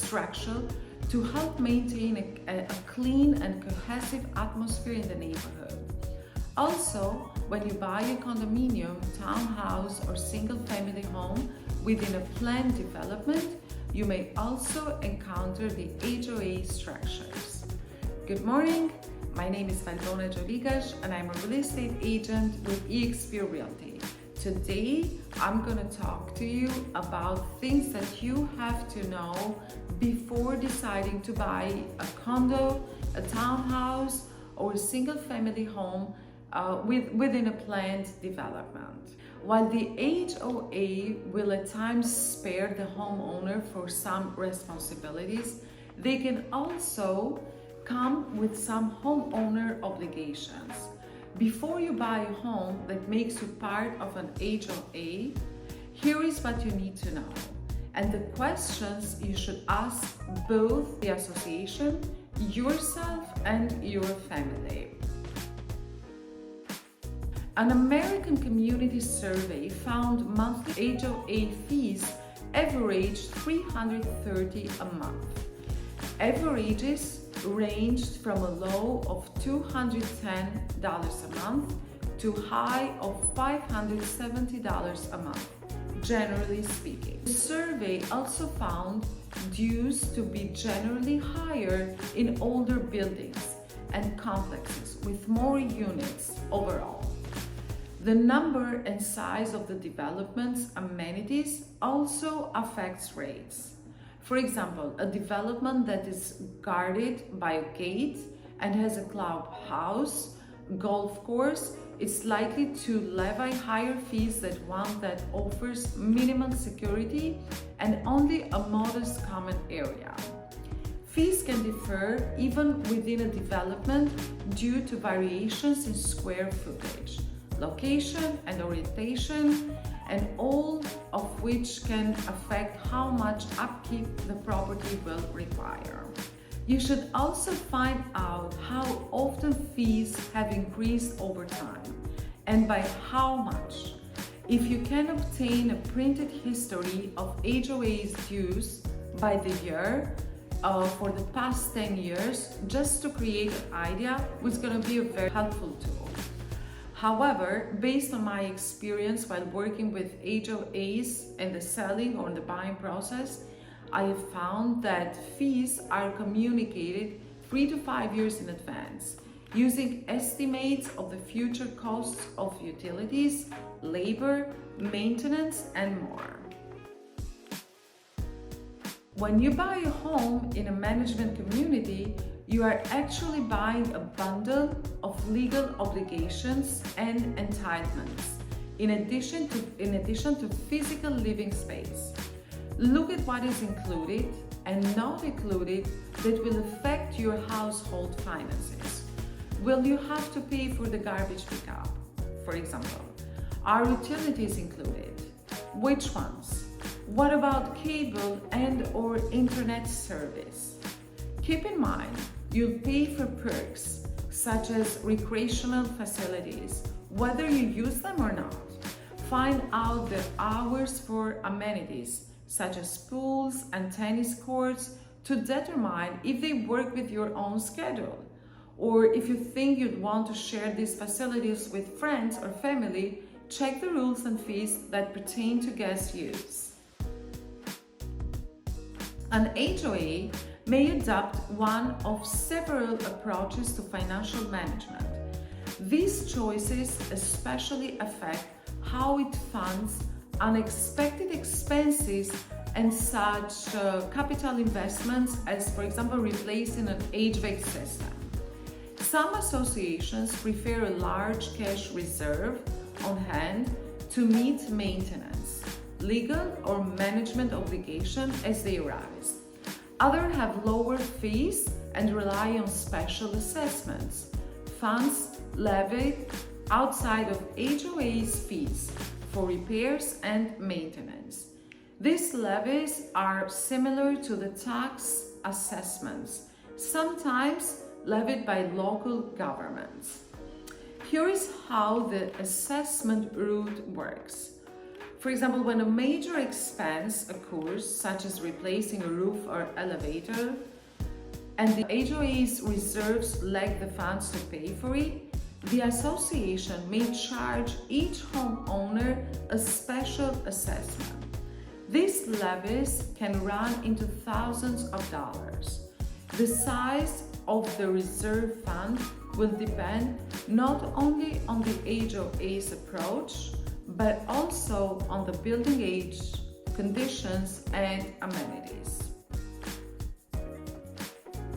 structure to help maintain a clean and cohesive atmosphere in the neighborhood. Also, when you buy a condominium, townhouse, or single-family home within a planned development, you may also encounter the HOA structures. Good morning, my name is Valdona Joligas and I'm a real estate agent with eXp Realty. Today, I'm going to talk to you about things that you have to know before deciding to buy a condo, a townhouse, or a single-family home within a planned development. While the HOA will at times spare the homeowner for some responsibilities, they can also come with some homeowner obligations. Before you buy a home that makes you part of an HOA, here is what you need to know, and the questions you should ask both the association, yourself, and your family. An American community survey found monthly HOA fees averaged $330 a month. Averages ranged from a low of $210 a month to high of $570 a month, generally speaking. The survey also found dues to be generally higher in older buildings and complexes with more units overall. The number and size of the development's amenities also affects rates. For example, a development that is guarded by a gate and has a clubhouse, golf course, is likely to levy higher fees than one that offers minimal security and only a modest common area. Fees can differ even within a development due to variations in square footage, location, and orientation, and all of which can affect how much upkeep the property will require. You should also find out how often fees have increased over time and by how much. If you can obtain a printed history of HOA's dues by the year for the past 10 years, just to create an idea, it's going to be a very helpful tool. However, based on my experience while working with HOAs in the selling or the buying process, I have found that fees are communicated 3 to 5 years in advance, using estimates of the future costs of utilities, labor, maintenance, and more. When you buy a home in a management community, you are actually buying a bundle of legal obligations and entitlements, in addition to physical living space. Look at what is included and not included that will affect your household finances. Will you have to pay for the garbage pickup, for example? Are utilities included? Which ones? What about cable and/or internet service? Keep in mind, you'll pay for perks such as recreational facilities, whether you use them or not. Find out the hours for amenities such as pools and tennis courts to determine if they work with your own schedule, or if you think you'd want to share these facilities with friends or family, check the rules and fees that pertain to guest use. An HOA may adopt one of several approaches to financial management. These choices especially affect how it funds unexpected expenses and such capital investments as, for example, replacing an HVAC system. Some associations prefer a large cash reserve on hand to meet maintenance, legal or management obligations as they arise. Others have lower fees and rely on special assessments, funds levied outside of HOA's fees for repairs and maintenance. These levies are similar to the tax assessments, sometimes levied by local governments. Here is how the assessment route works. For example, when a major expense occurs, such as replacing a roof or elevator, and the HOA's reserves lack the funds to pay for it, the association may charge each homeowner a special assessment. These levies can run into thousands of dollars. The size of the reserve fund will depend not only on the HOA's approach, but also on the building age, conditions, and amenities.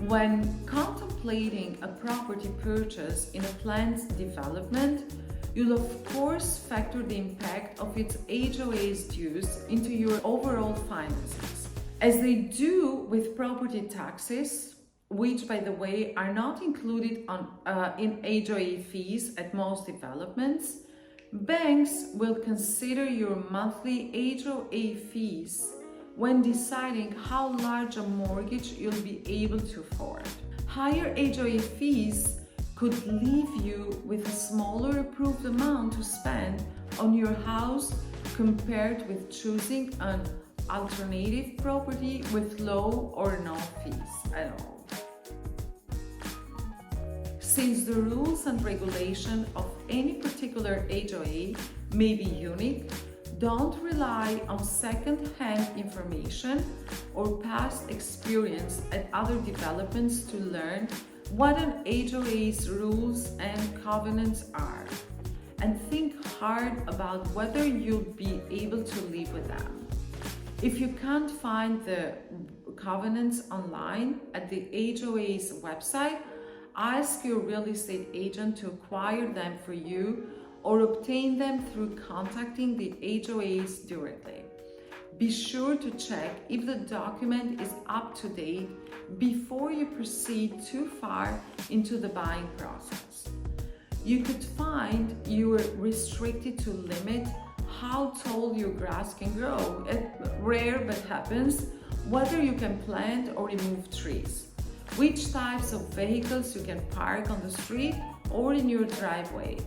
When contemplating a property purchase in a planned development, you'll of course factor the impact of its HOA's dues into your overall finances. As they do with property taxes, which by the way are not included in HOA fees at most developments, banks will consider your monthly HOA fees when deciding how large a mortgage you'll be able to afford. Higher HOA fees could leave you with a smaller approved amount to spend on your house compared with choosing an alternative property with low or no fees at all. Since the rules and regulation of any particular HOA may be unique, don't rely on second-hand information or past experience at other developments to learn what an HOA's rules and covenants are, and think hard about whether you'll be able to live with them. If you can't find the covenants online at the HOA's website, ask your real estate agent to acquire them for you or obtain them through contacting the HOAs directly. Be sure to check if the document is up to date before you proceed too far into the buying process. You could find you are restricted to limit how tall your grass can grow. It's rare but happens. Whether you can plant or remove trees. Which types of vehicles you can park on the street or in your driveway.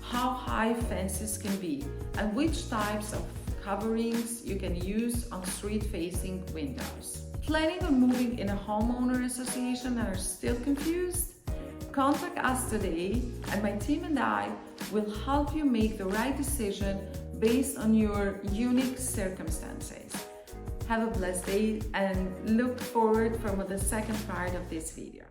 How high fences can be, and which types of coverings you can use on street-facing windows. Planning on moving in a homeowner association and are still confused? Contact us today, and my team and I will help you make the right decision based on your unique circumstances. Have a blessed day and look forward for the second part of this video.